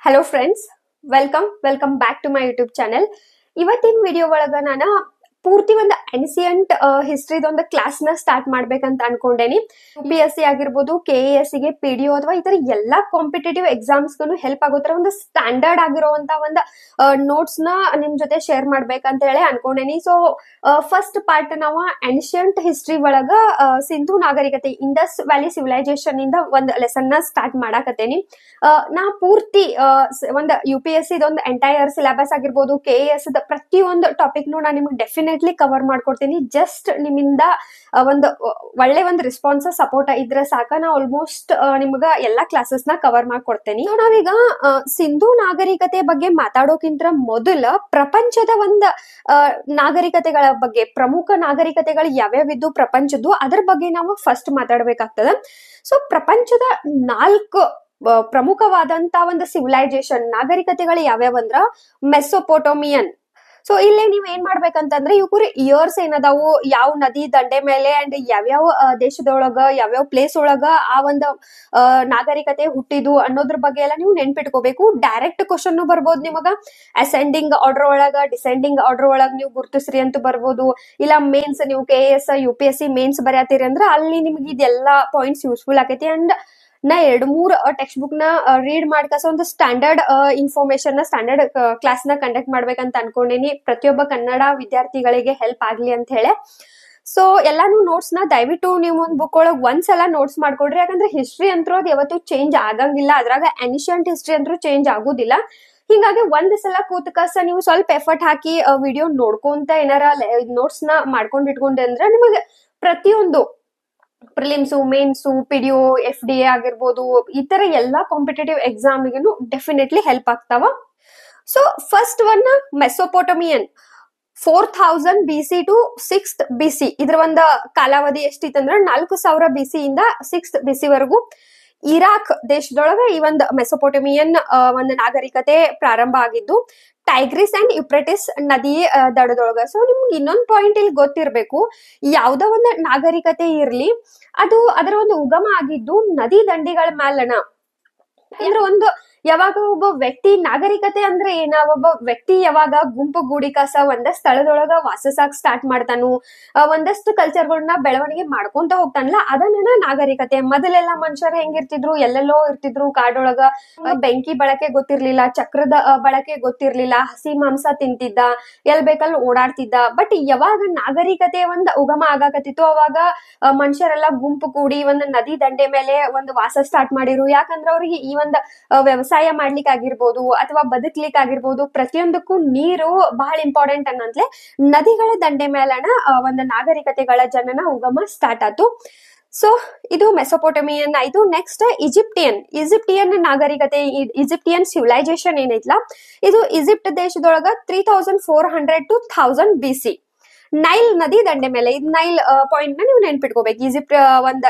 Hello friends, welcome back to my YouTube channel. ಇವತ್ತಿನ video ಒಳಗ ನಾನು ಪೂರ್ತಿ ಒಂದು ಅನ್ಸಿಯಂಟ್ ಹಿಸ್ಟ್ರಿ ಒಂದು ಕ್ಲಾಸ್ ನ ಸ್ಟಾರ್ಟ್ ಮಾಡ್ಬೇಕಂತ ಅನ್ಕೊಂಡೇನಿ. UPSC ಆಗಿರ್ಬೋದು, KAS ಗೆ PDO ಅಥವಾ ಈ ತರ ಎಲ್ಲಾ ಕಾಂಪಿಟೇಟಿವ್ ಎಕ್ಸಾಮ್ಸ್ ಗೂ ಹೆಲ್ಪ್ ಆಗೋ ತರ ಒಂದು ಸ್ಟ್ಯಾಂಡರ್ಡ್ ಆಗಿರುವಂತ ಒಂದು ನೋಟ್ಸ್ ನ ನಿಮ್ ಜೊತೆ ಶೇರ್ ಮಾಡ್ಬೇಕಂತ ಹೇಳಿ ಅನ್ಕೊಂಡೇನಿ. ಸೊ ಫಸ್ಟ್ ಪಾರ್ಟ್ ನಾವು ಅನ್ಸಿಯಂಟ್ ಹಿಸ್ಟ್ರಿ ಒಳಗ ಸಿಂಧು ನಾಗರಿಕತೆ ಇಂಡಸ್ ವ್ಯಾಲಿ ಸಿವಿಲೈಸೇಷನ್ ಇಂದ ಒಂದ್ ಲೆಸನ್ ನ ಸ್ಟಾರ್ಟ್ ಮಾಡಾಕತ್ತೇನಿ. ನಾ ಪೂರ್ತಿ ಒಂದು UPSC ಇದೊಂದು ಎಂಟೈರ್ ಸಿಲೆಬಸ್ ಆಗಿರ್ಬೋದು, KAS ಪ್ರತಿಯೊಂದು ಟಾಪಿಕ್ ನು ನಾನು ನಿಮ್ಗೆ ಡೆಫಿನೆಟ್ಲಿ ಕವರ್ ಮಾಡ್ಕೊಡ್ತೀನಿ. ಜಸ್ಟ್ ನಿಮ್ಮಿಂದ ಒಂದು ಒಳ್ಳೆ ಒಂದು ರೆಸ್ಪಾನ್ಸ್ ಸಪೋರ್ಟ್ ಇದ್ರೆ ಸಾಕ, ನಾ ಆಲ್ಮೋಸ್ಟ್ ನಿಮ್ಗ ಎಲ್ಲಾ ಕ್ಲಾಸಸ್ ನ ಕವರ್ ಮಾಡ್ಕೊಡ್ತೇನೆ. ನಾವೀಗ ಸಿಂಧು ನಾಗರಿಕತೆ ಬಗ್ಗೆ ಮಾತಾಡೋಕ್ಕಿಂತ ಮೊದಲ ಪ್ರಪಂಚದ ಒಂದು ನಾಗರಿಕತೆಗಳ ಬಗ್ಗೆ, ಪ್ರಮುಖ ನಾಗರಿಕತೆಗಳು ಯಾವ್ಯಾವಿದ್ದು ಪ್ರಪಂಚದ್ದು ಅದ್ರ ಬಗ್ಗೆ ನಾವು ಫಸ್ಟ್ ಮಾತಾಡ್ಬೇಕಾಗ್ತದ. ಸೊ ಪ್ರಪಂಚದ 4 ಪ್ರಮುಖವಾದಂತ ಒಂದು ಸಿವಿಲೈಸೇಷನ್ ನಾಗರಿಕತೆಗಳು ಯಾವ್ಯಾವ ಅಂದ್ರ ಮೆಸೊಪೊಟೋಮಿಯನ್. ಸೊ ಇಲ್ಲೇ ನೀವ್ ಏನ್ ಮಾಡ್ಬೇಕಂತಂದ್ರೆ ಇವ್ರ ಇಯರ್ಸ್ ಏನದಾವು, ಯಾವ ನದಿ ದಂಡೆ ಮೇಲೆ ಅಂಡ್ ಯಾವ್ಯಾವ ದೇಶದೊಳಗ ಯಾವ್ಯಾವ ಪ್ಲೇಸ್ ಒಳಗ ಆ ಒಂದು ನಾಗರಿಕತೆ ಹುಟ್ಟಿದು ಅನ್ನೋದ್ರ ಬಗ್ಗೆ ಎಲ್ಲ ನೀವು ನೆನ್ಪಿಟ್ಕೋಬೇಕು. ಡೈರೆಕ್ಟ್ ಕ್ವಶನ್ ಬರ್ಬೋದು ನಿಮಗ, ಅಸೆಂಡಿಂಗ್ ಆರ್ಡರ್ ಒಳಗ ಡಿಸೆಂಡಿಂಗ್ ಆರ್ಡರ್ ಒಳಗ ನೀವು ಗುರುತಿಸ್ರಿ ಅಂತ ಬರ್ಬೋದು. ಇಲ್ಲ ಮೇನ್ಸ್ ನೀವು KAS UPSC ಮೇನ್ಸ್ ಬರೆಯತ್ತೀರಿ ಅಂದ್ರೆ ಅಲ್ಲಿ ನಿಮ್ಗೆ ಇದೆಲ್ಲಾ ಪಾಯಿಂಟ್ಸ್ ಯೂಸ್ಫುಲ್ ಆಕೈತಿ. ಅಂಡ್ ನಾ 2-3 ಟೆಕ್ಸ್ಟ್ ಬುಕ್ ನ ರೀಡ್ ಮಾಡ್ಕಸ ಒಂದು ಸ್ಟ್ಯಾಂಡರ್ಡ್ ಇನ್ಫಾರ್ಮೇಶನ್ ನ ಸ್ಟ್ಯಾಂಡರ್ಡ್ ಕ್ಲಾಸ್ ನ ಕಂಡಕ್ಟ್ ಮಾಡ್ಬೇಕಂತ ಅನ್ಕೊಂಡೇನಿ, ಪ್ರತಿಯೊಬ್ಬ ಕನ್ನಡ ವಿದ್ಯಾರ್ಥಿಗಳಿಗೆ ಹೆಲ್ಪ್ ಆಗ್ಲಿ ಅಂತ ಹೇಳಿ. ಸೊ ಎಲ್ಲಾನು ನೋಟ್ಸ್ ನ ದಯವಿಟ್ಟು ನೀವು ಒಂದ್ ಬುಕ್ ಒಳಗ್ ಒಂದ್ಸಲ ನೋಟ್ಸ್ ಮಾಡ್ಕೊಡ್ರಿ. ಯಾಕಂದ್ರೆ ಹಿಸ್ಟ್ರಿ ಅಂತೂ ಅದು ಯಾವತ್ತೂ ಚೇಂಜ್ ಆಗಂಗಿಲ್ಲ, ಅದ್ರಾಗ ಅನ್ಸಿಯಂಟ್ ಹಿಸ್ಟ್ರಿ ಅಂತೂ ಚೇಂಜ್ ಆಗುದಿಲ್ಲ. ಹಿಂಗಾಗಿ ಒಂದ್ ಸಲ ಕೂತ್ಕಸ ನೀವು ಸ್ವಲ್ಪ ಎಫರ್ಟ್ ಹಾಕಿ ವಿಡಿಯೋ ನೋಡ್ಕೊಂತ ಏನಾರ ನೋಟ್ಸ್ ನ ಮಾಡ್ಕೊಂಡ್ ಇಟ್ಕೊಂಡೆ ಅಂದ್ರೆ ನಿಮಗೆ ಪ್ರತಿಯೊಂದು ಪ್ರಿಲಿಮ್ಸು, ಮೇನ್ಸು, PDO, FDA ಆಗಿರ್ಬೋದು, ಈ ತರ ಎಲ್ಲಾ ಕಾಂಪಿಟೇಟಿವ್ ಎಕ್ಸಾಮಿಗೂ ಡೆಫಿನೆಟ್ಲಿ ಹೆಲ್ಪ್ ಆಗ್ತಾವ. So first one Mesopotamian 4000 BC to 6th BC. ಇದ್ರ ಒಂದ ಕಾಲಾವಧಿ ಎಷ್ಟಿತ್ತಂದ್ರ 4000 BC ಇಂದ 6th BC ವರೆಗೂ ಇರಾಕ್ ದೇಶದೊಳಗ ಈ ಒಂದು ಮೆಸೊಪೊಟಮಿಯನ್ ಒಂದು ನಾಗರಿಕತೆ ಪ್ರಾರಂಭ ಆಗಿದ್ದು ಟೈಗ್ರಿಸ್ ಅಂಡ್ ಯುಪ್ರೆಟಿಸ್ ನದಿ ದಡದೊಳಗ. ಸೊ ನಿಮ್ಗೆ ಇನ್ನೊಂದ್ ಪಾಯಿಂಟ್ ಇಲ್ಲಿ ಗೊತ್ತಿರ್ಬೇಕು, ಯಾವ್ದೋ ಒಂದು ನಾಗರಿಕತೆ ಇರ್ಲಿ ಅದು ಅದರ ಒಂದು ಉಗಮ ಆಗಿದ್ದು ನದಿ ದಂಡಿಗಳ ಮ್ಯಾಲನ. ಅಂದ್ರೆ ಒಂದು ಯಾವಾಗ ಒಬ್ಬ ವ್ಯಕ್ತಿ, ನಾಗರಿಕತೆ ಅಂದ್ರೆ ಏನ, ಒಬ್ಬ ವ್ಯಕ್ತಿ ಯಾವಾಗ ಗುಂಪು ಗೂಡಿಕಾಸ ಒಂದ ಸ್ಥಳದೊಳಗ ವಾಸಸಾಕ್ ಸ್ಟಾರ್ಟ್ ಮಾಡ್ತಾನು, ಒಂದಷ್ಟು ಕಲ್ಚರ್ಗಳನ್ನ ಬೆಳವಣಿಗೆ ಮಾಡ್ಕೊಂತ ಹೋಗ್ತಾನಲ್ಲ, ಅದನ್ನ ನಾಗರಿಕತೆ. ಮೊದಲೆಲ್ಲ ಮನುಷ್ಯರು ಹೆಂಗಿರ್ತಿದ್ರು, ಎಲ್ಲೆಲ್ಲೋ ಇರ್ತಿದ್ರು ಕಾಡೊಳಗ, ಬೆಂಕಿ ಬಳಕೆ ಗೊತ್ತಿರ್ಲಿಲ್ಲ, ಚಕ್ರದ ಬಳಕೆ ಗೊತ್ತಿರ್ಲಿಲ್ಲ, ಹಸಿ ಮಾಂಸ ತಿಂತಿದ್ದ, ಎಲ್ ಬೇಕಲ್ಲಿ ಓಡಾಡ್ತಿದ್ದ. ಬಟ್ ಯಾವಾಗ ನಾಗರಿಕತೆ ಒಂದ್ ಉಗಮ ಆಗಾಕತ್ತಿತ್ತು ಅವಾಗ ಮನುಷ್ಯರೆಲ್ಲ ಗುಂಪು ಕೂಡಿ ಒಂದು ನದಿ ದಂಡೆ ಮೇಲೆ ಒಂದು ವಾಸ ಸ್ಟಾರ್ಟ್ ಮಾಡಿರು. ಯಾಕಂದ್ರ ಅವ್ರಿಗೆ ಈ ಒಂದು ವ್ಯವಸಾಯ ಮಾಡ್ಲಿಕ್ಕೆ ಆಗಿರ್ಬೋದು ಅಥವಾ ಬದುಕ್ಲಿಕ್ಕೆ ಆಗಿರ್ಬೋದು, ಪ್ರತಿಯೊಂದಕ್ಕೂ ನೀರು ಬಹಳ ಇಂಪಾರ್ಟೆಂಟ್ ಅನ್ನಂತ್ಲೆ ನದಿಗಳ ದಂಡೆ ಮೇಲನ ಒಂದು ನಾಗರಿಕತೆಗಳ ಜನನ ಉಗಮ ಸ್ಟಾರ್ಟ್ ಆಯ್ತು. ಸೊ ಇದು ಮೆಸೊಪೊಟಮಿಯನ್ ಆಯ್ತು. ನೆಕ್ಸ್ಟ್ ಈಜಿಪ್ಟಿಯನ್ ನಾಗರಿಕತೆ, ಈಜಿಪ್ಟಿಯನ್ ಸಿವಿಲೈಸೇಷನ್ ಏನೈತ್ಲಾ, ಇದು ಈಜಿಪ್ಟ್ ದೇಶದೊಳಗ 3400 to 1000 BC ನೈಲ್ ನದಿ ದಂಡೆ ಮೇಲೆ. ಇದು ನೈಲ್ ಪಾಯಿಂಟ್ ನ ನೀವು ನೆನ್ಪಿಟ್ಕೋಬೇಕು.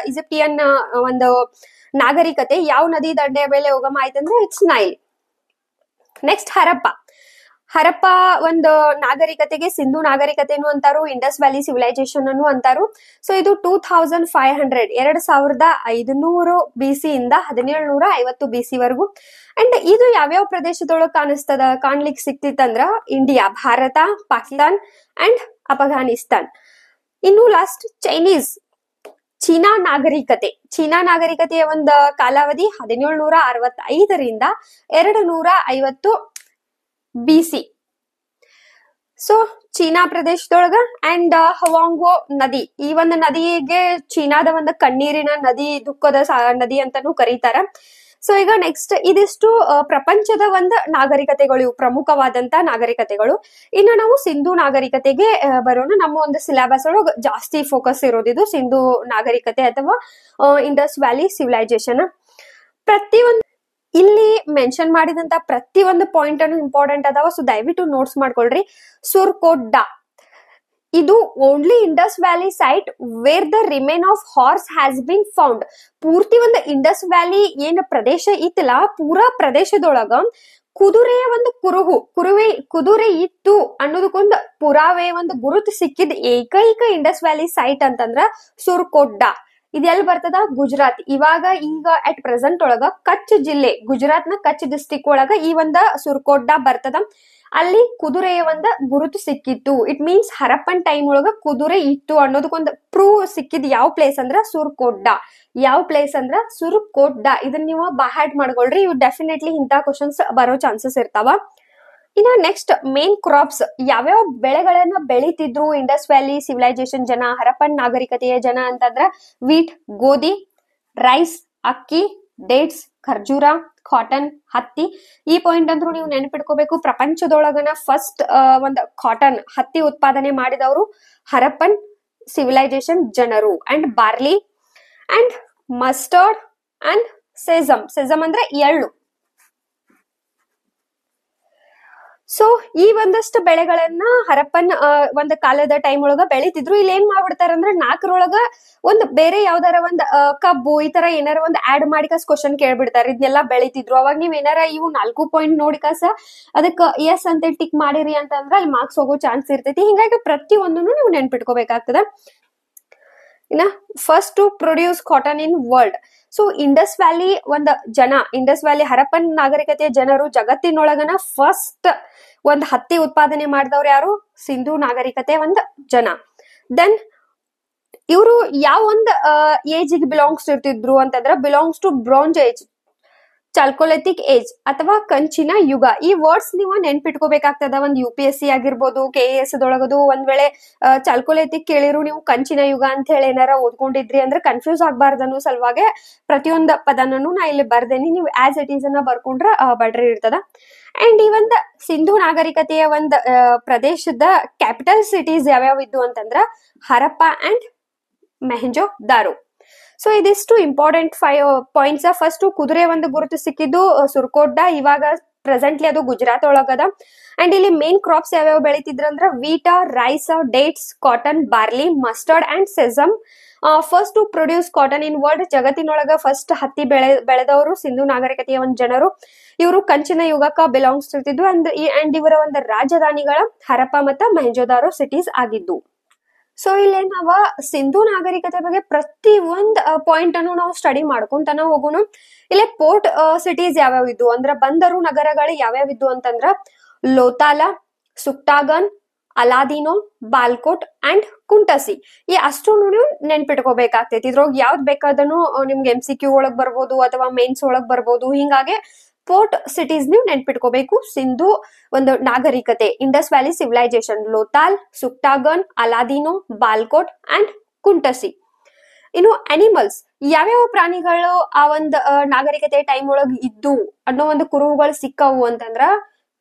ಈಜಿಪ್ಟಿಯನ್ ಒಂದು ನಾಗರಿಕತೆ ಯಾವ ನದಿ ದಂಡೆ ಮೇಲೆ ಉಗಮ ಆಯ್ತಂದ್ರೆ ಇಟ್ಸ್ ನೈಲ್. ನೆಕ್ಸ್ಟ್ ಹರಪ್ಪ ಒಂದು ನಾಗರಿಕತೆಗೆ ಸಿಂಧು ನಾಗರಿಕತೆನು ಅಂತಾರು, ಇಂಡಸ್ ವ್ಯಾಲಿ ಸಿವಿಲೈಸೇಷನ್ ಅನ್ನು ಅಂತಾರು. ಸೊ ಇದು 2500 BC ಇಂದ 1750 BC ವರೆಗೂ. ಅಂಡ್ ಇದು ಯಾವ್ಯಾವ ಪ್ರದೇಶದೊಳಗೆ ಕಾಣ್ಲಿಕ್ಕೆ ಸಿಕ್ತಿತ್ತಂದ್ರ ಇಂಡಿಯಾ, ಭಾರತ, ಪಾಕಿಸ್ತಾನ್ ಅಂಡ್ ಅಫಘಾನಿಸ್ತಾನ್. ಇನ್ನು ಲಾಸ್ಟ್ ಚೀನಾ ನಾಗರಿಕತೆಯ ಒಂದು ಕಾಲಾವಧಿ 1765 ರಿಂದ 250 BC. ಸೊ ಚೀನಾ ಪ್ರದೇಶದೊಳಗ ಅಂಡ್ ಹವಾಂಗೋ ನದಿ, ಈ ಒಂದು ನದಿಗೆ ಚೀನಾದ ಒಂದು ಕಣ್ಣೀರಿನ ನದಿ, ದುಃಖದ ನದಿ ಅಂತಾನು ಕರೀತಾರ. ಸೊ ಈಗ ನೆಕ್ಸ್ಟ್ ಇದಿಷ್ಟು ಪ್ರಪಂಚದ ಒಂದು ನಾಗರಿಕತೆಗಳು, ಪ್ರಮುಖವಾದಂತ ನಾಗರಿಕತೆಗಳು. ಇನ್ನು ನಾವು ಸಿಂಧು ನಾಗರಿಕತೆಗೆ ಬರೋಣ. ನಮ್ಮ ಒಂದು ಸಿಲೆಬಸ್ ಒಳಗೆ ಜಾಸ್ತಿ ಫೋಕಸ್ ಇರೋದಿದು ಸಿಂಧು ನಾಗರಿಕತೆ ಅಥವಾ ಇಂಡಸ್ ವ್ಯಾಲಿ ಸಿವಿಲೈಸೇಷನ್. ಪ್ರತಿಯೊಂದು ಇಲ್ಲಿ ಮೆನ್ಷನ್ ಮಾಡಿದಂತ ಪ್ರತಿಯೊಂದು ಪಾಯಿಂಟ್ ಅನ್ನು ಇಂಪಾರ್ಟೆಂಟ್ ಅದಾವ. ಸೊ ದಯವಿಟ್ಟು ನೋಟ್ಸ್ ಮಾಡ್ಕೊಳ್ರಿ. ಸುರ್ಕೋಟ್ ಇದು only Indus valley site where the remain of horse has been found. ಪೂರ್ತಿ ಒಂದು ಇಂಡಸ್ ವ್ಯಾಲಿ ಏನ್ ಪ್ರದೇಶ ಇತ್ತಲ್ಲ, ಪೂರಾ ಪ್ರದೇಶದೊಳಗ ಕುದುರೆಯ ಒಂದು ಕುದುರೆ ಇತ್ತು ಅನ್ನೋದಕ್ಕೊಂದು ಪುರಾವೆ, ಒಂದು ಗುರುತು ಸಿಕ್ಕಿದ ಏಕೈಕ ಇಂಡಸ್ ವ್ಯಾಲಿ ಸೈಟ್ ಅಂತಂದ್ರ ಸುರ್ಕೋಟ್. ಇದೆಲ್ಲಿ ಬರ್ತದ? ಗುಜರಾತ್. ಇವಾಗ ಈಗ ಅಟ್ ಪ್ರೆಸೆಂಟ್ ಒಳಗ ಕಚ್ ಜಿಲ್ಲೆ, ಗುಜರಾತ್ ನ ಕಚ್ ಡಿಸ್ಟ್ರಿಕ್ಟ್ ಒಳಗ ಈ ಒಂದ ಸುರ್ಕೋಟ್ಡ ಬರ್ತದ. ಅಲ್ಲಿ ಕುದುರೆಯ ಒಂದ ಗುರುತು ಸಿಕ್ಕಿತ್ತು. ಇಟ್ ಮೀನ್ಸ್ ಹರಪ್ಪನ್ ಟೈಮ್ ಒಳಗ ಕುದುರೆ ಇತ್ತು ಅನ್ನೋದಕ್ಕೊಂದು ಪ್ರೂವ್ ಸಿಕ್ಕಿದ್ ಯಾವ ಪ್ಲೇಸ್ ಅಂದ್ರ ಸುರ್ಕೋಟ್ಡ. ಯಾವ ಪ್ಲೇಸ್ ಅಂದ್ರ ಸುರ್ಕೋಟ್ಡ. ಇದನ್ನ ನೀವು ಬಹಾಟ್ ಮಾಡ್ಕೊಳ್ರಿ, ಇವ್ ಡೆಫಿನೆಟ್ಲಿ ಇಂತ ಕ್ವಶನ್ಸ್ ಬರೋ ಚಾನ್ಸಸ್ ಇರ್ತಾವ. ಇನ್ನ ನೆಕ್ಸ್ಟ್ ಮೇನ್ ಕ್ರಾಪ್ಸ್ ಯಾವ್ಯಾವ ಬೆಳೆಗಳನ್ನ ಬೆಳಿತಿದ್ರು ಇಂಡಸ್ ವ್ಯಾಲಿ ಸಿವಿಲೈಸೇಷನ್ ಜನ, ಹರಪ್ಪನ್ ನಾಗರಿಕತೆಯ ಜನ ಅಂತಂದ್ರ ವೀಟ್ ಗೋಧಿ, ರೈಸ್ ಅಕ್ಕಿ, ಡೇಟ್ಸ್ ಖರ್ಜೂರ, ಕಾಟನ್ ಹತ್ತಿ. ಈ ಪಾಯಿಂಟ್ ಅಂದ್ರೂ ನೀವು ನೆನಪಿಟ್ಕೋಬೇಕು. ಪ್ರಪಂಚದೊಳಗನ ಫಸ್ಟ್ ಒಂದು ಕಾಟನ್ ಹತ್ತಿ ಉತ್ಪಾದನೆ ಮಾಡಿದವರು ಹರಪ್ಪನ್ ಸಿವಿಲೈಸೇಷನ್ ಜನರು. And barley and mustard and sesame. Sesame ಅಂದ್ರೆ ಎಳ್ಳು. ಸೊ ಈ ಒಂದಷ್ಟು ಬೆಳೆಗಳನ್ನ ಹರಪ್ಪನ್ ಒಂದ್ ಕಾಲದ ಟೈಮ್ ಒಳಗ ಬೆಳಿತಿದ್ರು. ಇಲ್ಲಿ ಏನ್ ಮಾಡ್ಬಿಡ್ತಾರಂದ್ರ 4ರೊಳಗ ಒಂದ್ ಬೇರೆ ಯಾವ್ದಾರ ಒಂದ್ ಕಬ್ಬು ಈ ತರ ಏನಾರ ಒಂದ್ ಆಡ್ ಮಾಡಿ ಕಾಸ್ ಕ್ವಶನ್ ಕೇಳ್ಬಿಡ್ತಾರ. ಇದನ್ನೆಲ್ಲ ಬೆಳಿತಿದ್ರು. ಅವಾಗ ನೀವ್ ಏನಾರ ಇವು 4 ಪಾಯಿಂಟ್ ನೋಡಿ ಕಾಸ ಅದಕ್ಕ ಎಸ್ ಅಂತ ಟಿಕ್ ಮಾಡಿರಿ ಅಂತಂದ್ರ ಅಲ್ಲಿ ಮಾರ್ಕ್ಸ್ ಹೋಗೋ ಚಾನ್ಸ್ ಇರ್ತೈತಿ. ಹಿಂಗಾಗಿ ಪ್ರತಿ ಒಂದನ್ನು ನೀವು ನೆನ್ಪಿಟ್ಕೋಬೇಕಾಗ್ತದ. ಇನ್ನ first to produce cotton in world. So Indus valley ಒಂದ್ ಜನ, ಇಂಡಸ್ ವ್ಯಾಲಿ ಹರಪ್ಪನ್ ನಾಗರಿಕತೆಯ ಜನರು ಜಗತ್ತಿನೊಳಗನ ಫಸ್ಟ್ ಒಂದ್ ಹತ್ತಿ ಉತ್ಪಾದನೆ ಮಾಡಿದವ್ರು ಯಾರು? ಸಿಂಧೂ ನಾಗರಿಕತೆ ಒಂದ್ ಜನ. ದೆನ್ ಇವರು ಯಾವ ಒಂದ್ ಏಜ್ ಗೆ ಬಿಲಾಂಗ್ಸ್ ಇರ್ತಿದ್ರು ಅಂತಂದ್ರ belongs to bronze age, chalcolithic age ಅಥವಾ ಕಂಚಿನ ಯುಗ. ಈ ವರ್ಡ್ಸ್ ನೀವು ನೆನ್ಪಿಟ್ಕೋಬೇಕಾಗ್ತದ. ಒಂದ್ UPSC ಆಗಿರ್ಬೋದು, KAS ದೊಳಗದು ಒಂದ್ ವೇಳೆ ಚಾಲ್ಕೋಲಿಥಿಕ್ ಕೇಳಿರು ನೀವು ಕಂಚಿನ ಯುಗ ಅಂತ ಹೇಳಿ ಏನಾರ ಓದ್ಕೊಂಡಿದ್ರಿ ಅಂದ್ರೆ ಕನ್ಫ್ಯೂಸ್ ಆಗ್ಬಾರ್ದು ಅನ್ನೋ ಸಲುವಾಗಿ ಪ್ರತಿಯೊಂದ್ ಪದನೂ ನಾ ಇಲ್ಲಿ ಬರ್ದೇನಿ. ನೀವು ಆಸ್ ಇಟ್ ಈಸ್ ಅನ್ನ ಬರ್ಕೊಂಡ್ರ ಬಡ್ರಿ ಇರ್ತದ. ಅಂಡ್ ಈ ಒಂದ್ ಸಿಂಧೂ ನಾಗರಿಕತೆಯ ಒಂದ್ ಪ್ರದೇಶದ ಕ್ಯಾಪಿಟಲ್ ಸಿಟೀಸ್ ಯಾವ್ಯಾವ ಇದ್ದು ಅಂತಂದ್ರ ಹರಪ್ಪ ಅಂಡ್ ಮೆಹೆಂಜೋ ದಾರೋ. ಸೊ ಇದಿಷ್ಟು ಇಂಪಾರ್ಟೆಂಟ್ 5 ಪಾಯಿಂಟ್ಸ್. ಫಸ್ಟ್ ಕುದುರೆ ಒಂದು ಗುರುತು ಸಿಕ್ಕಿದ್ದು ಸುರ್ಕೋಟ್ಡ. ಇವಾಗ ಪ್ರೆಸೆಂಟ್ಲಿ ಅದು ಗುಜರಾತ್ ಒಳಗದ. ಅಂಡ್ ಇಲ್ಲಿ ಮೇನ್ ಕ್ರಾಪ್ಸ್ ಯಾವ್ಯಾವ ಬೆಳಿತಿದ್ರಂದ್ರ wheat, rice, dates, cotton, barley, mustard and sesame. First to produce cotton in world. ಜಗತ್ತಿನೊಳಗ ಫಸ್ಟ್ ಹತ್ತಿ ಬೆಳೆದವರು ಸಿಂಧೂ ನಾಗರಿಕತೆಯ ಒಂದ್ ಜನರು. ಇವರು ಕಂಚಿನ ಯುಗಕ್ಕ ಬಿಲಾಂಗ್ಸ್ ಇರ್ತಿದ್ರು. ಅಂಡ್ ಇವರ ಒಂದು ರಾಜಧಾನಿಗಳ ಹರಪ್ಪ ಮತ್ತ ಮೆಹೆಂಜೋದಾರೋ ಸಿಟೀಸ್ ಆಗಿದ್ದು. ಸೊ ಇಲ್ಲಿ ನಾವ ಸಿಂಧೂ ನಾಗರಿಕತೆ ಬಗ್ಗೆ ಪ್ರತಿ ಒಂದ್ ಪಾಯಿಂಟ್ ಅನ್ನು ನಾವು ಸ್ಟಡಿ ಮಾಡ್ಕೊಂತಾನ ಹೋಗೋಣ. ಇಲ್ಲಿ ಪೋರ್ಟ್ ಸಿಟೀಸ್ ಯಾವ್ಯಾವ ಇದ್ದು ಅಂದ್ರ ಬಂದರು ನಗರಗಳು ಯಾವ್ಯಾವ ಇದ್ದು ಅಂತಂದ್ರ ಲೋತಾಲ, ಸುಕ್ಟಾಗನ್, ಅಲಾದಿನೋ, ಬಾಲ್ಕೋಟ್ ಅಂಡ್ ಕುಂಟಸಿ. ಈ ಅಷ್ಟು ನೀವು ನೆನ್ಪಿಟ್ಕೋಬೇಕಾಗ್ತೈತಿ. ಇದ್ರೊಳಗೆ ಯಾವ್ದ್ ಬೇಕಾದನು ನಿಮ್ಗೆ MCQ ಒಳಗ್ ಬರ್ಬೋದು ಅಥವಾ ಮೇನ್ಸ್ ಒಳಗ್ ಬರ್ಬೋದು. ಹಿಂಗಾಗಿ ಪೋರ್ಟ್ ಸಿಟೀಸ್ ನೀವು ನೆನ್ಪಿಟ್ಕೋಬೇಕು. ಸಿಂಧೂ ಒಂದು ನಾಗರಿಕತೆ, Indus valley civilisation, Lothal, Sutkagen, Allahdino, Balakot and Kuntasi. ಇನ್ನು ಅನಿಮಲ್ಸ್ ಯಾವ್ಯಾವ ಪ್ರಾಣಿಗಳು ಆ ಒಂದ್ ನಾಗರಿಕತೆ ಟೈಮ್ ಒಳಗ್ ಇದ್ದು ಅನ್ನೋ ಒಂದು ಕುರುಹುಗಳು ಸಿಕ್ಕವು ಅಂತಂದ್ರ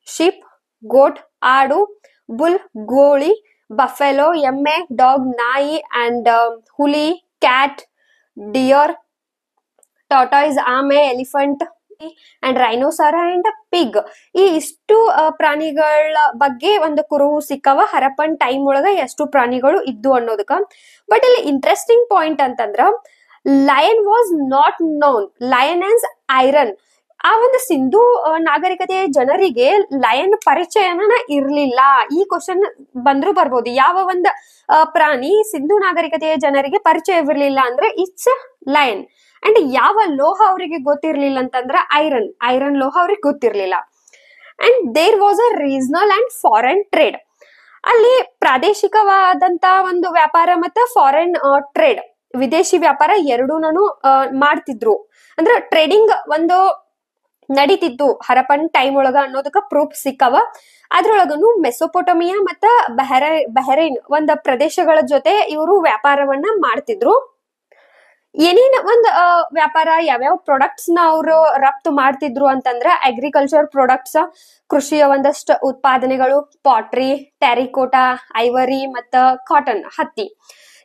ಶಿಪ್, ಗೋಟ್, ಆಡು, ಬುಲ್, ಗೋಳಿ, ಬಫೆಲೋ, ಎಮ್ಮೆ, ಡಾಗ್, ನಾಯಿ ಅಂಡ್ ಹುಲಿ, ಕ್ಯಾಟ್, ಡಿಯರ್, ಟಾಟಾಯ್ಸ್, ಆಮೆ, ಎಲಿಫೆಂಟ್ ಅಂಡ್ ರೈನೋಸಾರ ಅಂಡ್ ಪಿಗ್. ಈ ಇಷ್ಟು ಪ್ರಾಣಿಗಳ ಬಗ್ಗೆ ಒಂದು ಕುರುಹು ಸಿಕ್ಕವ ಹರಪ್ಪನ್ ಟೈಮ್ ಒಳಗ ಎಷ್ಟು ಪ್ರಾಣಿಗಳು ಇದ್ದು ಅನ್ನೋದಕ್ಕ. ಬಟ್ ಇಲ್ಲಿ ಇಂಟ್ರೆಸ್ಟಿಂಗ್ ಪಾಯಿಂಟ್ ಅಂತಂದ್ರ lion was not non, lion as iron. ಆ ಒಂದು ಸಿಂಧೂ ನಾಗರಿಕತೆಯ ಜನರಿಗೆ ಲಯನ್ ಪರಿಚಯನ ಇರ್ಲಿಲ್ಲ. ಈ ಕ್ವಶನ್ ಬಂದ್ರು ಬರ್ಬೋದು. ಯಾವ ಒಂದು ಪ್ರಾಣಿ ಸಿಂಧೂ ನಾಗರಿಕತೆಯ ಜನರಿಗೆ ಪರಿಚಯವಿರ್ಲಿಲ್ಲ ಅಂದ್ರೆ ಇಟ್ಸ್ ಲಯನ್. ಅಂಡ್ ಯಾವ ಲೋಹ ಅವರಿಗೆ ಗೊತ್ತಿರ್ಲಿಲ್ಲ ಅಂತಂದ್ರ ಐರನ್. ಐರನ್ ಲೋಹ ಅವ್ರಿಗೆ ಗೊತ್ತಿರ್ಲಿಲ್ಲ. And there was a regional and foreign trade. ಅಲ್ಲಿ ಪ್ರಾದೇಶಿಕವಾದಂತ ಒಂದು ವ್ಯಾಪಾರ ಮತ್ತೆ ಫಾರಿನ್ ಟ್ರೇಡ್, ವಿದೇಶಿ ವ್ಯಾಪಾರ ಎರಡೂನು ಮಾಡ್ತಿದ್ರು. ಅಂದ್ರ ಟ್ರೇಡಿಂಗ್ ಒಂದು ನಡೀತಿತ್ತು ಹರಪ್ಪನ್ ಟೈಮ್ ಒಳಗ ಅನ್ನೋದಕ್ಕ ಪ್ರೂಫ್ ಸಿಕ್ಕವ. ಅದ್ರೊಳಗನು ಮೆಸೊಪೊಟಮಿಯಾ ಮತ್ತ ಬಹರೈನ್ ಒಂದ್ ಪ್ರದೇಶಗಳ ಜೊತೆ ಇವರು ವ್ಯಾಪಾರವನ್ನ ಮಾಡ್ತಿದ್ರು. ಏನೇನ್ ಒಂದ್ ವ್ಯಾಪಾರ, ಯಾವ್ಯಾವ ಪ್ರಾಡಕ್ಟ್ಸ್ ನ ಅವರು ರಫ್ತು ಮಾಡ್ತಿದ್ರು ಅಂತಂದ್ರ ಅಗ್ರಿಕಲ್ಚರ್ ಪ್ರಾಡಕ್ಟ್ಸ್, ಕೃಷಿಯ ಒಂದಷ್ಟು ಉತ್ಪಾದನೆಗಳು, ಪಾಟ್ರಿ, ಟೆರಿಕೋಟಾ, ಐವರಿ ಮತ್ತ ಕಾಟನ್ ಹತ್ತಿ.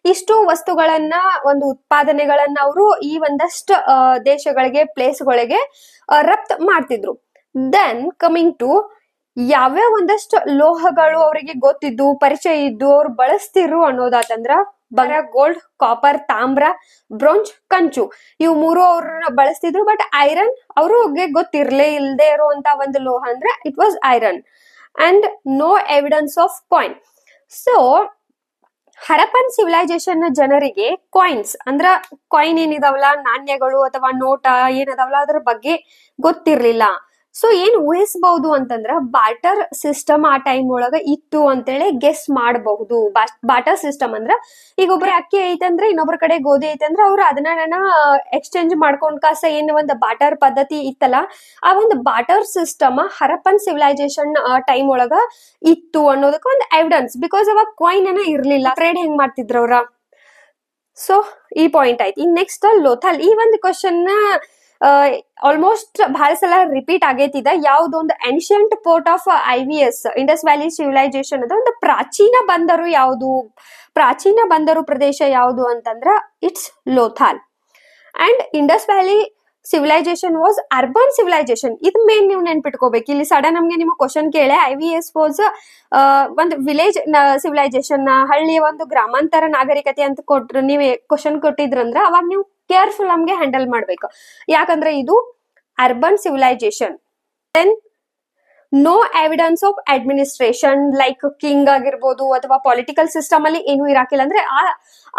ಇಷ್ಟು ವಸ್ತುಗಳನ್ನ ಒಂದು ಉತ್ಪಾದನೆಗಳನ್ನ ಅವರು ಈ ಒಂದಷ್ಟು ದೇಶಗಳಿಗೆ ಪ್ಲೇಸ್ಗಳಿಗೆ ರಫ್ತು ಮಾಡ್ತಿದ್ರು. ದೆನ್ ಕಮಿಂಗ್ ಟು ಯಾವ್ಯಾವ ಒಂದಷ್ಟು ಲೋಹಗಳು ಅವರಿಗೆ ಗೊತ್ತಿದ್ದು ಪರಿಚಯ ಇದ್ದು ಅವ್ರು ಬಳಸ್ತಿರು ಅನ್ನೋದಾತಂದ್ರ ಬರ ಗೋಲ್ಡ್, ಕಾಪರ್, ತಾಮ್ರ, ಬ್ರೋಂಜ್, ಕಂಚು. ಇವು ಮೂರು ಅವ್ರನ್ನ ಬಳಸ್ತಿದ್ರು. ಬಟ್ ಐರನ್ ಅವ್ರಿಗೆ ಗೊತ್ತಿರ್ಲೇ ಇಲ್ಲದೆ ಇರುವಂತ ಒಂದು ಲೋಹ ಅಂದ್ರೆ it was iron. And no evidence of coin. So Harappan civilization ಜನರಿಗೆ ಕಾಯಿನ್ಸ್ ಅಂದ್ರ ಕಾಯಿನ್ ಏನಿದಾವಲ್ಲ, ನಾಣ್ಯಗಳು ಅಥವಾ ನೋಟ ಏನದಾವಲ್ಲ ಅದ್ರ ಬಗ್ಗೆ ಗೊತ್ತಿರ್ಲಿಲ್ಲ. ಸೊ ಏನ್ ಊಹಿಸಬಹುದು ಅಂತಂದ್ರ ಬಾರ್ಟರ್ ಸಿಸ್ಟಮ್ ಆ ಟೈಮ್ ಒಳಗ ಇತ್ತು ಅಂತೇಳಿ ಗೆಸ್ ಮಾಡಬಹುದು. ಬಾರ್ಟರ್ ಸಿಸ್ಟಮ್ ಅಂದ್ರ ಈಗ ಒಬ್ರ ಅಕ್ಕಿ ಐತಂದ್ರ ಇನ್ನೊಬ್ರ ಕಡೆ ಗೋಧಿ ಐತಂದ್ರ ಅವ್ರು ಅದನ್ನ ಎಕ್ಸ್ಚೇಂಜ್ ಮಾಡ್ಕೊಂಡ್ ಕಾಸ ಏನ್ ಒಂದ್ ಬಾರ್ಟರ್ ಪದ್ಧತಿ ಇತ್ತಲ್ಲ, ಆ ಒಂದು barter system Harappan civilisation time ಒಳಗ ಇತ್ತು ಅನ್ನೋದಕ್ಕ ಒಂದು ಎವಿಡೆನ್ಸ್. ಬಿಕಾಸ್ ಅವಾಗ ಕಾಯಿನ್ ಏನ ಇರ್ಲಿಲ್ಲ, ಟ್ರೇಡ್ ಹೆಂಗ್ ಮಾಡ್ತಿದ್ರ ಅವ್ರ. ಸೊ ಈ ಪಾಯಿಂಟ್ ಆಯ್ತು. In next Lothal. ಈ ಒಂದು ಕ್ವಶನ್ ಆಲ್ಮೋಸ್ಟ್ ಬಹಳ ಸಲ ರಿಪೀಟ್ ಆಗೈತಿದ. ಯಾವ್ದು ಒಂದು ancient port of IVS Indus valley civilisation ಅದ ಒಂದು ಪ್ರಾಚೀನ ಬಂದರು ಯಾವುದು, ಪ್ರಾಚೀನ ಬಂದರು ಪ್ರದೇಶ ಯಾವುದು ಅಂತಂದ್ರ it's Lothal. And Indus valley civilisation was urban civilisation. ಇದ್ ಮೇನ್ ನೀವು ನೆನ್ಪಿಟ್ಕೋಬೇಕು. ಇಲ್ಲಿ ಸಡನ್ ನಮ್ಗೆ ನಿಮ್ಮ ಕ್ವಶನ್ ಕೇಳೆ IVS ವಾಸ್ ಒಂದು ವಿಲೇಜ್ ಸಿವಿಲೈಸೇಷನ್, ಹಳ್ಳಿಯ ಒಂದು ಗ್ರಾಮಾಂತರ ನಾಗರಿಕತೆ ಅಂತ ಕೊಟ್ರು, ನೀವೇ ಕ್ವಶನ್ ಕೊಟ್ಟಿದ್ರಂದ್ರ ಅವಾಗ ನೀವು ಕೇರ್ಫುಲ್ ನಮ್ಗೆ ಹ್ಯಾಂಡಲ್ ಮಾಡ್ಬೇಕು. ಯಾಕಂದ್ರೆ ಇದು urban civilization. Then no evidence of administration like king ಆಗಿರ್ಬೋದು ಅಥವಾ ಪೊಲಿಟಿಕಲ್ ಸಿಸ್ಟಮ್ ಅಲ್ಲಿ ಏನು ಇರಾಕಿಲ್ಲ. ಅಂದ್ರೆ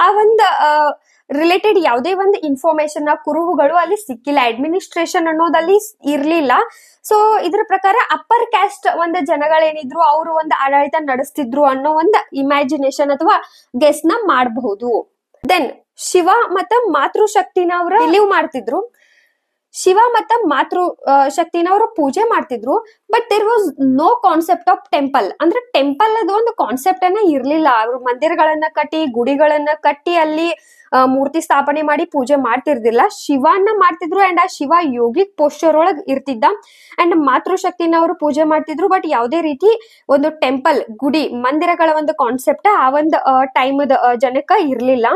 ಆ ಒಂದು ರಿಲೇಟೆಡ್ ಯಾವುದೇ ಒಂದು ಇನ್ಫಾರ್ಮೇಶನ್ ಕುರುಹುಗಳು ಅಲ್ಲಿ ಸಿಕ್ಕಿಲ್ಲ. ಅಡ್ಮಿನಿಸ್ಟ್ರೇಷನ್ ಅನ್ನೋದಲ್ಲಿ ಇರ್ಲಿಲ್ಲ. ಸೊ ಇದ್ರ ಪ್ರಕಾರ ಅಪ್ಪರ್ ಕ್ಯಾಸ್ಟ್ ಒಂದು ಜನಗಳೇನಿದ್ರು ಅವರು ಒಂದು ಆಡಳಿತ ನಡೆಸ್ತಿದ್ರು ಅನ್ನೋ ಒಂದು ಇಮ್ಯಾಜಿನೇಷನ್ ಅಥವಾ ಗೆಸ್ ನ ಮಾಡಬಹುದು. ದೆನ್ ಶಿವ ಮತ್ತ ಮಾತೃಶಕ್ತಿನ ಅವ್ರ ಬಿಲೀವ್ ಮಾಡ್ತಿದ್ರು. ಶಿವ ಮತ್ತ ಮಾತೃ ಶಕ್ತಿನ ಅವರು ಪೂಜೆ ಮಾಡ್ತಿದ್ರು. But there was no concept of temple. ಅಂದ್ರೆ ಟೆಂಪಲ್ ಅದು ಒಂದು ಕಾನ್ಸೆಪ್ಟ್ ಅನ್ನ ಇರ್ಲಿಲ್ಲ. ಅವರು ಮಂದಿರಗಳನ್ನ ಕಟ್ಟಿ, ಗುಡಿಗಳನ್ನ ಕಟ್ಟಿ ಅಲ್ಲಿ ಮೂರ್ತಿ ಸ್ಥಾಪನೆ ಮಾಡಿ ಪೂಜೆ ಮಾಡ್ತಿರ್ದಿಲ್ಲ. ಶಿವನ್ನ ಮಾಡ್ತಿದ್ರು ಅಂಡ್ ಆ ಶಿವ ಯೋಗಿಕ್ ಪೋಸ್ಚರ್ ಒಳಗ್ ಇರ್ತಿದ್ದ. ಅಂಡ್ ಮಾತೃಶಕ್ತಿನ ಅವರು ಪೂಜೆ ಮಾಡ್ತಿದ್ರು. ಬಟ್ ಯಾವುದೇ ರೀತಿ ಒಂದು ಟೆಂಪಲ್, ಗುಡಿ, ಮಂದಿರಗಳ ಒಂದು ಕಾನ್ಸೆಪ್ಟ್ ಆ ಒಂದು ಟೈಮ್ ಜನಕ್ಕ ಇರ್ಲಿಲ್ಲ.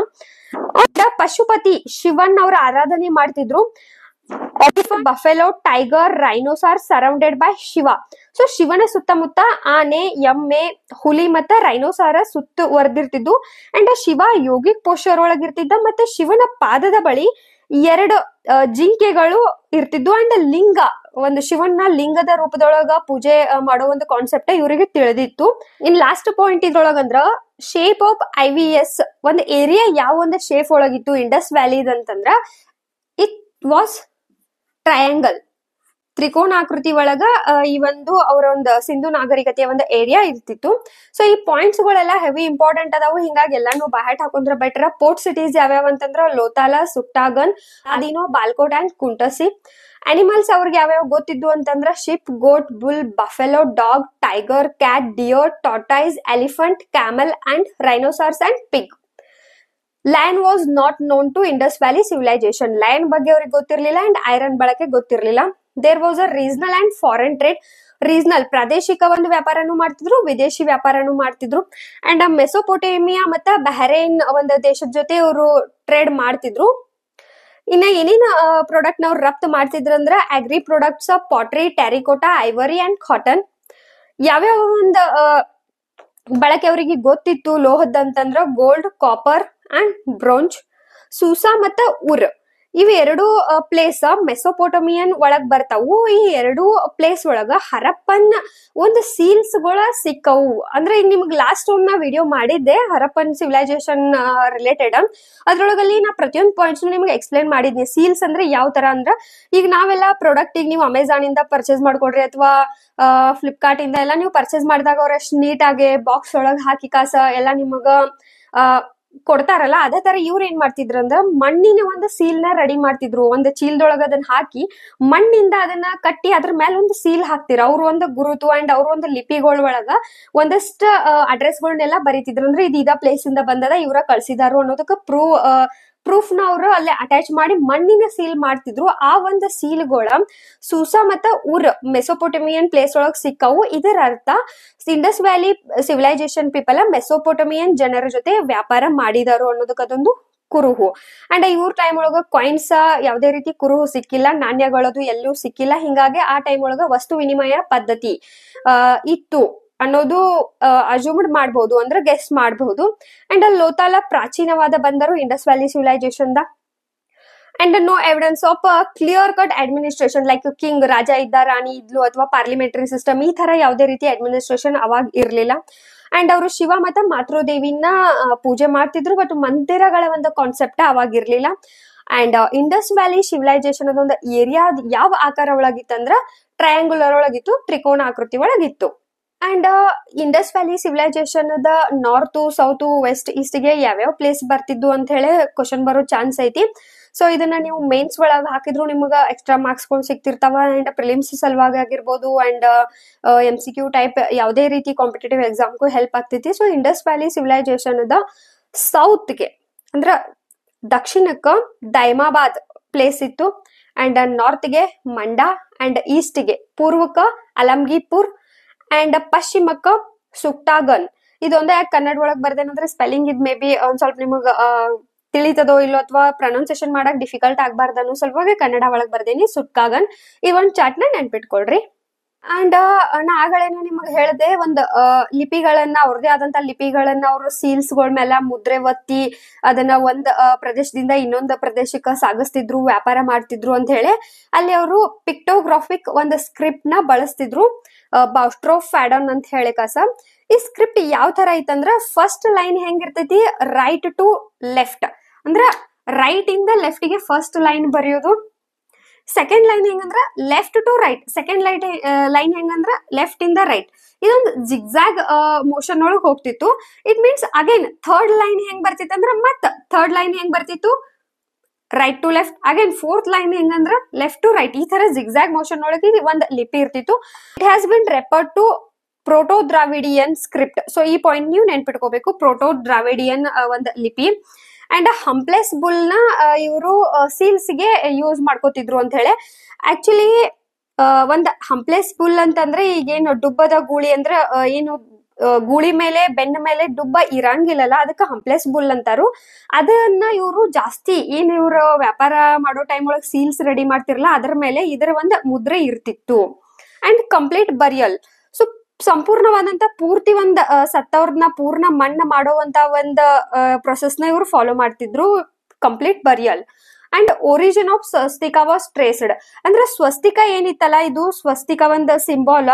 ಪಶುಪತಿ ಶಿವನ್ ಅವ್ರ ಆರಾಧನೆ ಮಾಡ್ತಿದ್ರು. Buffalo, tiger, rhinoceros surrounded by Shiva. So ಶಿವನ ಸುತ್ತಮುತ್ತ ಆನೆ, ಎಮ್ಮೆ, ಹುಲಿ ಮತ್ತ ರೈನೋಸಾರ ಸುತ್ತುವರೆದಿರ್ತಿದ್ದು. ಅಂಡ್ ಶಿವ ಯೋಗಿಕ್ ಪೋಸ್ಚರ್ ಒಳಗಿರ್ತಿದ್ದ. ಮತ್ತೆ ಶಿವನ ಪಾದದ ಬಳಿ 2 ಜಿಂಕೆಗಳು ಇರ್ತಿದ್ವು. ಅಂಡ್ ಲಿಂಗ, ಒಂದು ಶಿವನ ಲಿಂಗದ ರೂಪದೊಳಗ ಪೂಜೆ ಮಾಡೋ ಒಂದು ಕಾನ್ಸೆಪ್ಟ್ ಇವರಿಗೆ ತಿಳಿದಿತ್ತು. ಇನ್ ಲಾಸ್ಟ್ ಪಾಯಿಂಟ್ ಇದ್ರೊಳಗಂದ್ರ ಶೇಪ್ ಆಫ್ IVS ಒಂದು ಏರಿಯಾ ಯಾವ ಒಂದು ಶೇಪ್ ಒಳಗಿತ್ತು ಇಂಡಸ್ ವ್ಯಾಲಿದ್ ಅಂತಂದ್ರ ಇಟ್ ವಾಸ್ ಟ್ರಯಾಂಗಲ್, ತ್ರಿಕೋನಾಕೃತಿ ಒಳಗ ಈ ಒಂದು ಅವರ ಒಂದು ಸಿಂಧು ನಾಗರಿಕತೆಯ ಒಂದು ಏರಿಯಾ ಇರ್ತಿತ್ತು. ಸೊ ಈ ಪಾಯಿಂಟ್ಸ್ ಗಳೆಲ್ಲ ಹೆವಿ ಇಂಪಾರ್ಟೆಂಟ್ ಅದಾವು. ಹಿಂಗಾಗಿ ಎಲ್ಲಾನು ಬಾಯಟ್ ಹಾಕೊಂಡ್ರ ಬೆಟರ್. ಪೋರ್ಟ್ ಸಿಟೀಸ್ ಯಾವ್ಯಾವ ಅಂತಂದ್ರ ಲೋತಾಲ, ಸುಕ್ಟಾಗನ್, ಅದಿನೋ, ಬಾಲ್ಕೋಟ್ ಅಂಡ್ ಕುಂಟಸಿ. ಅನಿಮಲ್ಸ್ ಅವ್ರಿಗೆ ಯಾವ್ಯಾವ ಗೊತ್ತಿದ್ದು ಅಂತಂದ್ರ sheep, goat, bull, buffalo, dog, tiger, cat, deer, tortoise, elephant, camel and rhinoceroses and pig. Lion was not known to Indus valley civilisation. Lion ಬಗ್ಗೆ ಅವ್ರಿಗೆ ಗೊತ್ತಿರ್ಲಿಲ್ಲ ಅಂಡ್ ಐರನ್ ಬಳಕೆ ಗೊತ್ತಿರ್ಲಿಲ್ಲ. There was a regional and foreign trade. Regional ಪ್ರಾದೇಶಿಕ ಒಂದು ವ್ಯಾಪಾರನು ಮಾಡ್ತಿದ್ರು, ವಿದೇಶಿ ವ್ಯಾಪಾರನು ಮಾಡ್ತಿದ್ರು. ಅಂಡ್ ಮೆಸೊಪೊಟೇಮಿಯಾ ಮತ್ತ ಬಹರೇನ್ ಒಂದು ದೇಶದ ಜೊತೆ ಅವರು ಟ್ರೇಡ್ ಮಾಡ್ತಿದ್ರು. ಇನ್ನ ಏನೇನ್ ಪ್ರಾಡಕ್ಟ್ ನ ಅವ್ರು ರಫ್ತು ಮಾಡ್ತಿದ್ರು ಅಂದ್ರ agri products, pottery, terracotta, ivory and cotton. ಯಾವ್ಯಾವ ಒಂದು ಬಳಕೆ ಅವರಿಗೆ ಗೊತ್ತಿತ್ತು ಲೋಹದಂತಂದ್ರ gold, copper and bronze. Susa ಮತ್ತ ಉರ್ ಇವ್ 2 ಪ್ಲೇಸ್ ಮೆಸೊಪೊಟಮಿಯನ್ ಒಳಗ್ ಬರ್ತಾವು. ಈ 2 ಪ್ಲೇಸ್ ಒಳಗ ಹರಪ್ಪನ್ ಒಂದು ಸೀಲ್ಸ್ ಗಳ ಸಿಕ್ಕವು. ಅಂದ್ರೆ ಈಗ ನಿಮ್ಗ್ ಲಾಸ್ಟ್ ಒಂದ್ ನಾ ವಿಡಿಯೋ ಮಾಡಿದ್ದೆ ಹರಪ್ಪನ್ ಸಿವಿಲೈಸೇಷನ್ ರಿಲೇಟೆಡ್. ಅದ್ರೊಳಗಲ್ಲಿ ನಾ ಪ್ರತಿಯೊಂದು ಪಾಯಿಂಟ್ಸ್ ನಿಮ್ಗೆ ಎಕ್ಸ್ಪ್ಲೇನ್ ಮಾಡಿದ್ನಿ. ಸೀಲ್ಸ್ ಅಂದ್ರೆ ಯಾವ ತರ ಅಂದ್ರ ಈಗ ನಾವೆಲ್ಲ ಪ್ರಾಡಕ್ಟ್ ಈಗ ನೀವು ಅಮೆಝಾನ್ ಇಂದ ಪರ್ಚೇಸ್ ಮಾಡ್ಕೊಡ್ರಿ ಅಥವಾ ಫ್ಲಿಪ್ಕಾರ್ಟ್ ಇಂದ ಎಲ್ಲ ನೀವು ಪರ್ಚೇಸ್ ಮಾಡಿದಾಗ ಅವ್ರ ಅಷ್ಟ್ ನೀಟ್ ಆಗಿ ಬಾಕ್ಸ್ ಒಳಗ್ ಹಾಕಿ ಕಾಸ ಎಲ್ಲ ನಿಮಗ ಕೊಡ್ತಾರಲ್ಲ, ಅದೇ ತರ ಇವ್ರ ಏನ್ ಮಾಡ್ತಿದ್ರು ಅಂದ್ರ ಮಣ್ಣಿನ ಒಂದು ಸೀಲ್ ನ ರೆಡಿ ಮಾಡ್ತಿದ್ರು. ಒಂದು ಚೀಲದೊಳಗ ಅದನ್ನ ಹಾಕಿ ಮಣ್ಣಿಂದ ಅದನ್ನ ಕಟ್ಟಿ ಅದ್ರ ಮೇಲೆ ಒಂದು ಸೀಲ್ ಹಾಕ್ತಿರ. ಅವ್ರ ಒಂದು ಗುರುತು ಅಂಡ್ ಅವ್ರ ಒಂದು ಲಿಪಿಗಳ ಒಳಗ ಒಂದಷ್ಟು ಅಡ್ರೆಸ್ ಗಳನ್ನೆಲ್ಲ ಬರೀತಿದ್ರು. ಅಂದ್ರೆ ಇದು ಇದ ಪ್ಲೇಸ್ ಇಂದ ಬಂದದ, ಇವ್ರ ಕಳ್ಸಿದಾರು ಅನ್ನೋದಕ್ಕ ಪ್ರೂಫ್ ನ ಅವರು ಅಲ್ಲಿ ಅಟ್ಯಾಚ್ ಮಾಡಿ ಮಣ್ಣಿನ ಸೀಲ್ ಮಾಡ್ತಿದ್ರು. ಆ ಒಂದು ಸೀಲ್ಗಳ ಸೂಸಾ ಮತ್ತ ಉರ್ ಮೆಸೊಪೊಟಮಿಯನ್ ಪ್ಲೇಸ್ ಒಳಗ್ ಸಿಕ್ಕವು. ಇದರ ಅರ್ಥ ಇಂಡಸ್ ವ್ಯಾಲಿ ಸಿವಿಲೈಸೇಷನ್ ಪೀಪಲ್ ಮೆಸೊಪೊಟಮಿಯನ್ ಜನರ ಜೊತೆ ವ್ಯಾಪಾರ ಮಾಡಿದಾರು ಅನ್ನೋದಕ್ಕೆ ಅದೊಂದು ಕುರುಹು. ಅಂಡ್ ಇವ್ರ ಟೈಮ್ ಒಳಗ ಕಾಯಿನ್ಸ್ ಯಾವ್ದೇ ರೀತಿ ಕುರುಹು ಸಿಕ್ಕಿಲ್ಲ, ನಾಣ್ಯಗಳದು ಎಲ್ಲೂ ಸಿಕ್ಕಿಲ್ಲ. ಹಿಂಗಾಗಿ ಆ ಟೈಮ್ ಒಳಗ ವಸ್ತು ವಿನಿಮಯ ಪದ್ಧತಿ ಇತ್ತು ಅನ್ನೋದು ಅಜ್ಯೂಮ್ಡ್ ಮಾಡಬಹುದು, ಅಂದ್ರೆ ಗೆಸ್ ಮಾಡಬಹುದು. ಅಂಡ್ ಲೋತಾಲ ಪ್ರಾಚೀನವಾದ ಬಂದರು ಇಂಡಸ್ ವ್ಯಾಲಿ ಸಿವಿಲೈಸೇಷನ್ ದ. And no evidence of clear cut administration like king, ರಾಜ ಇದ್ದ, ರಾಣಿ ಇದ್ಲು ಅಥವಾ ಪಾರ್ಲಿಮೆಂಟರಿ ಸಿಸ್ಟಮ್ ಈ ತರ ಯಾವುದೇ ರೀತಿ ಅಡ್ಮಿನಿಸ್ಟ್ರೇಷನ್ ಅವಾಗ ಇರ್ಲಿಲ್ಲ. ಅಂಡ್ ಅವರು ಶಿವ ಮತ್ತ ಮಾತೃದೇವಿನ ಪೂಜೆ ಮಾಡ್ತಿದ್ರು, ಬಟ್ ಮಂದಿರಗಳ ಒಂದು ಕಾನ್ಸೆಪ್ಟ್ ಅವಾಗಿರ್ಲಿಲ್ಲ. ಅಂಡ್ ಇಂಡಸ್ ವ್ಯಾಲಿ ಸಿವಿಲೈಸೇಷನ್ ಅದೊಂದು ಏರಿಯಾ ಯಾವ ಆಕಾರ ಒಳಗಿತ್ತಂದ್ರ ಟ್ರಯಾಂಗುಲರ್ ಒಳಗಿತ್ತು, ತ್ರಿಕೋನ ಆಕೃತಿ ಒಳಗಿತ್ತು. ಅಂಡ್ ಇಂಡಸ್ ವ್ಯಾಲಿ ಸಿವಿಲೈಸೇಷನ್ ದ ನಾರ್ತ್, ಸೌತ್, ವೆಸ್ಟ್, ಈಸ್ಟ್ ಗೆ ಯಾವ್ಯಾವ ಪ್ಲೇಸ್ ಬರ್ತಿದ್ದು ಅಂತ ಹೇಳಿ ಕ್ವಶನ್ ಬರೋ ಚಾನ್ಸ್ ಐತಿ. ಸೊ ಇದನ್ನ ನೀವು ಮೇನ್ಸ್ ಒಳಗ ಹಾಕಿದ್ರು ನಿಮಗ ಎಕ್ಸ್ಟ್ರಾ ಮಾರ್ಕ್ಸ್ ಗಳು ಸಿಗ್ತಿರ್ತಾವ. ಅಂಡ್ ಪ್ರಿಲಿಮ್ಸ್ ಸಲುವಾಗಿ ಆಗಿರ್ಬೋದು ಅಂಡ್ MCQ ಟೈಪ್ ಯಾವುದೇ ರೀತಿ ಕಾಂಪಿಟೇಟಿವ್ ಎಕ್ಸಾಮ್ಗೂ ಹೆಲ್ಪ್ ಆಗ್ತೈತಿ. So Indus valley civilisation the south ಗೆ ಅಂದ್ರ ದಕ್ಷಿಣಕ್ಕ ದೈಮಾಬಾದ್ ಪ್ಲೇಸ್ ಇತ್ತು. ಅಂಡ್ ನಾರ್ತ್ ಗೆ ಮಂಡಾ, ಅಂಡ್ ಈಸ್ಟ್ ಗೆ ಪೂರ್ವಕ್ಕ ಅಲಂಗೀರ್ಪುರ್, ಅಂಡ್ ಪಶ್ಚಿಮಕ್ಕ ಸುಕ್ತಾಗನ್. ಇದೊಂದೇ ಯಾಕೆ ಕನ್ನಡ ಒಳಗ್ ಬರ್ದೇನಂದ್ರೆ ಸ್ಪೆಲ್ಲಿಂಗ್ ಇದ್ ಮೇ ಬಿ ಒಂದ್ ಸ್ವಲ್ಪ ನಿಮಗ ತಿಳಿತದೋ ಇಲ್ಲೋ ಅಥವಾ ಪ್ರೊನೌನ್ಸಿಯೇಷನ್ ಮಾಡಕ್ ಡಿಫಿಕಲ್ಟ್ ಆಗ್ಬಾರ್ದು ಅನ್ನೋ ಸಲುವಾಗಿ ಕನ್ನಡ ಒಳಗ್ ಬರ್ದೇನಿ ಸುಕ್ತಾಗನ್. ಈ ಒಂದ್ ಚಾರ್ಟ್ ನ ನೆನ್ಪಿಟ್ಕೊಳ್ರಿ. ಅಂಡ್ ನಾ ಆಗಳೇನ ನಿಮಗ್ ಹೇಳ್ದೆ ಒಂದ್ ಲಿಪಿಗಳನ್ನ ಅವ್ರದೇ ಆದಂತ ಲಿಪಿಗಳನ್ನ ಅವ್ರ ಸೀಲ್ಸ್ ಗಳ ಮೇಲೆ ಮುದ್ರೆ ಒತ್ತಿ ಅದನ್ನ ಒಂದ್ ಪ್ರದೇಶದಿಂದ ಇನ್ನೊಂದ್ ಪ್ರದೇಶಕ್ಕೆ ಸಾಗಿಸ್ತಿದ್ರು, ವ್ಯಾಪಾರ ಮಾಡ್ತಿದ್ರು ಅಂತ ಹೇಳಿ. ಅಲ್ಲಿ ಅವರು ಪಿಕ್ಟೋಗ್ರಾಫಿಕ್ ಒಂದ್ ಸ್ಕ್ರಿಪ್ಟ್ ನ ಬಳಸ್ತಿದ್ರು, ಬೌಸ್ಟ್ರೋಫ್ಯಾಡನ್ ಅಂತ ಹೇಳಿ ಕಾಸ. ಈ ಸ್ಕ್ರಿಪ್ಟ್ ಯಾವ ತರ ಐತಂದ್ರ ಫಸ್ಟ್ ಲೈನ್ ಹೆಂಗಿರ್ತೈತಿ, ರೈಟ್ ಟು ಲೆಫ್ಟ್ ಅಂದ್ರ ರೈಟ್ ಇಂದ ಲೆಫ್ಟ್ ಗೆ ಫಸ್ಟ್ ಲೈನ್ ಬರೆಯೋದು. ಸೆಕೆಂಡ್ ಲೈನ್ ಹೆಂಗಂದ್ರ left to right, second line ಹೆಂಗಂದ್ರ ಲೆಫ್ಟ್ ಇಂದ ರೈಟ್. ಇದೊಂದು ಜಿಗ್ಜಾಗ್ ಮೋಷನ್ ಒಳಗ್ ಹೋಗ್ತಿತ್ತು. It means again third line ಹೆಂಗ್ ಬರ್ತಿತ್ತು ಅಂದ್ರ ಮತ್ ಥರ್ಡ್ ಲೈನ್ ಹೆಂಗ್ ಬರ್ತಿತ್ತು, right to left. Again fourth line ಹೆಂಗಂದ್ರ ಲೆಫ್ಟ್ ಟು ರೈಟ್. ಈ ತರ ಜಿಗ್ಜಾಗ್ ಮೋಷನ್ ಒಳಗೆ ಒಂದ್ ಲಿಪಿ ಇರ್ತಿತ್ತು. It has bin referred to proto Dravidian script. So ಈ ಪಾಯಿಂಟ್ ನೀವು ನೆನ್ಪಿಟ್ಕೋಬೇಕು, ಪ್ರೋಟೋ ದ್ರಾವಿಡಿಯನ್ ಒಂದ್ ಲಿಪಿ. ಅಂಡ್ ಹಂಪ್ಲೆಸ್ ಬುಲ್ ನ ಇವರು ಸೀಲ್ಸ್ ಗೆ ಯೂಸ್ ಮಾಡ್ಕೋತಿದ್ರು ಅಂತ ಹೇಳಿ. ಆಕ್ಚುಲಿ ಒಂದ್ ಹಂಪ್ಲೆಸ್ ಬುಲ್ ಅಂತಂದ್ರೆ ಈಗೇನು ಡುಬ್ಬದ ಗೂಳಿ ಅಂದ್ರ ಏನು ಗೂಳಿ ಮೇಲೆ ಬೆನ್ನ ಮೇಲೆ ಡುಬ್ಬ ಇರಂಗಿಲ್ಲಲ್ಲ, ಅದಕ್ಕೆ ಹಂಪ್ಲೆಸ್ ಬುಲ್ ಅಂತಾರು. ಅದನ್ನ ಇವರು ಜಾಸ್ತಿ ಏನ್ ಇವ್ರ ವ್ಯಾಪಾರ ಮಾಡೋ ಟೈಮ್ ಒಳಗ್ ಸೀಲ್ಸ್ ರೆಡಿ ಮಾಡ್ತಿರಲ್ಲ ಅದ್ರ ಮೇಲೆ ಇದರ ಒಂದ್ ಮುದ್ರೆ ಇರ್ತಿತ್ತು. And complete burial. ಸೊ ಸಂಪೂರ್ಣವಾದಂತ ಪೂರ್ತಿ ಒಂದ್ ಸತ್ತವ್ರನ್ನ ಪೂರ್ಣ ಮಣ್ಣ ಮಾಡೋವಂತ ಒಂದ್ ಪ್ರೊಸೆಸ್ ನ ಇವ್ರು ಫಾಲೋ ಮಾಡ್ತಿದ್ರು, complete burial. And origin of Swastika was traced. ಅಂದ್ರೆ ಸ್ವಸ್ತಿಕ ಏನಿತ್ತಲ್ಲ, ಇದು ಸ್ವಸ್ತಿಕ ಒಂದ್ ಸಿಂಬಾಲ್,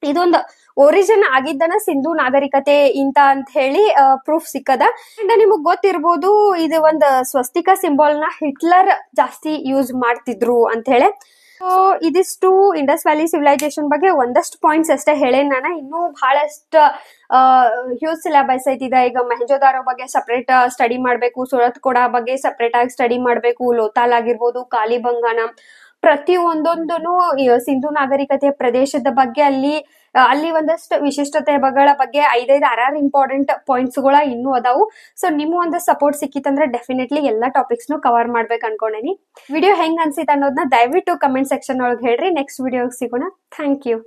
ಇದೊಂದು ಒರಿಜಿನ್ ಆಗಿದ್ದನ ಸಿಂಧು ನಾಗರಿಕತೆ ಇಂತ ಅಂತ ಹೇಳಿ ಪ್ರೂಫ್ ಸಿಕ್ಕದ. ಅಂಡ್ ನಿಮಗ್ ಗೊತ್ತಿರ್ಬೋದು ಇದು ಒಂದ್ ಸ್ವಸ್ತಿಕ ಸಿಂಬಾಲ್ ನ ಹಿಟ್ಲರ್ ಜಾಸ್ತಿ ಯೂಸ್ ಮಾಡ್ತಿದ್ರು ಅಂತ ಹೇಳಿ. ಸೊ ಇದಿಷ್ಟು ಇಂಡಸ್ ವ್ಯಾಲಿ ಸಿವಿಲೈಸೇಷನ್ ಬಗ್ಗೆ ಒಂದಷ್ಟು ಪಾಯಿಂಟ್ಸ್ ಅಷ್ಟೇ ಹೇಳೇನ್ ನಾನು. ಇನ್ನೂ ಬಹಳಷ್ಟು ಹ್ಯೂಜ್ ಸಿಲೆಬಸ್ ಐತಿದೆ. ಈಗ ಮೊಹೆಂಜೋದಾರೋ ಬಗ್ಗೆ ಸಪರೇಟ್ ಸ್ಟಡಿ ಮಾಡ್ಬೇಕು, ಸುರತ್ಕೋಡ ಬಗ್ಗೆ ಸಪರೇಟ್ ಆಗಿ ಸ್ಟಡಿ ಮಾಡ್ಬೇಕು, ಲೋತಾಲ್ ಆಗಿರ್ಬೋದು, ಕಾಲಿಬಂಗಾನ, ಪ್ರತಿ ಒಂದೊಂದನು ಸಿಂಧು ನಾಗರಿಕತೆಯ ಪ್ರದೇಶದ ಬಗ್ಗೆ ಅಲ್ಲಿ ಒಂದಷ್ಟು ವಿಶಿಷ್ಟತೆಗಳ ಬಗ್ಗೆ 5-6 ಇಂಪಾರ್ಟೆಂಟ್ ಪಾಯಿಂಟ್ಸ್ ಗಳ ಇನ್ನೂ ಅದಾವು. ಸೊ ನಿಮ್ ಒಂದು ಸಪೋರ್ಟ್ ಸಿಕ್ಕಿತ್ತಂದ್ರೆ ಡೆಫಿನೆಟ್ಲಿ ಎಲ್ಲಾ ಟಾಪಿಕ್ಸ್ ನು ಕವರ್ ಮಾಡ್ಬೇಕು ಅನ್ಕೊಂಡೇನಿ. ವಿಡಿಯೋ ಹೆಂಗ್ ಅನ್ಸಿತ್ ಅನ್ನೋದನ್ನ ದಯವಿಟ್ಟು ಕಮೆಂಟ್ ಸೆಕ್ಷನ್ ಒಳಗೆ ಹೇಳ್ರಿ. ನೆಕ್ಸ್ಟ್ ವಿಡಿಯೋಗೆ ಸಿಗೋಣ. Thank you.